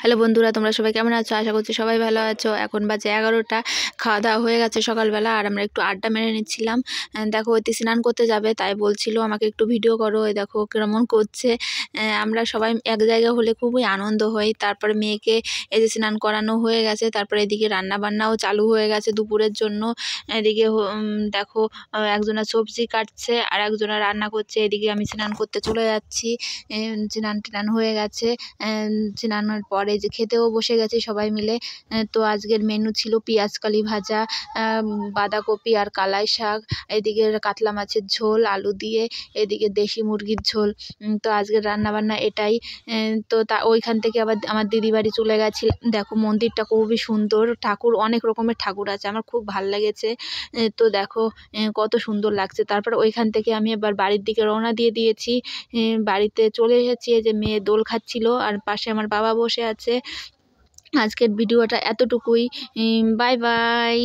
Hello বন্ধুরা, তোমরা সবাই কেমন আছো? আশা করছি সবাই ভালো আছো। এখন বাজে 11টা, খাওয়া দাওয়া হয়ে গেছে সকালবেলা, আর আমরা একটু আড্ডা মেরে নিচ্ছিলাম। দেখো অতি স্নান করতে যাবে, তাই বলছিল আমাকে একটু ভিডিও করো। এই দেখো কেমন করছে। আমরা সবাই এক জায়গায় হলে খুবই আনন্দ হয়। তারপরে মেয়েকে এই যে স্নান করানো হয়ে গেছে, তারপরে এদিকে রান্না বান্নাও চালু হয়ে গেছে দুপুরের জন্য। এদিকে দেখো একজনা সবজি কাটছে আর একজনা রান্না করছে। এদিকে আমি স্নান করতে চলে যাচ্ছি। স্নান টান হয়ে গেছে। স্নানের পরে যে খেতেও বসে গেছি সবাই মিলে। তো আজকের মেনু ছিল পেঁয়াজকালি ভাজা, বাঁধাকপি আর কালাই শাক, এদিকে কাতলা মাছের ঝোল আলু দিয়ে, এদিকে দেশি মুরগির ঝোল। তো আজকের রান্নাবান্না এটাই। তো ওইখান থেকে আবার আমার দিদি বাড়ি চলে গেছি। দেখো মন্দিরটা খুবই সুন্দর, ঠাকুর অনেক রকমের ঠাকুর আছে, আমার খুব ভাল লেগেছে। তো দেখো কত সুন্দর লাগছে। তারপর ওইখান থেকে আমি এবার বাড়ির দিকে রওনা দিয়ে দিয়েছি। বাড়িতে চলে এসেছি। এই যে মেয়ে দোল খাচ্ছিল আর পাশে আমার বাবা বসে আছে। আজকের ভিডিওটা এতটুকুই। Bye bye.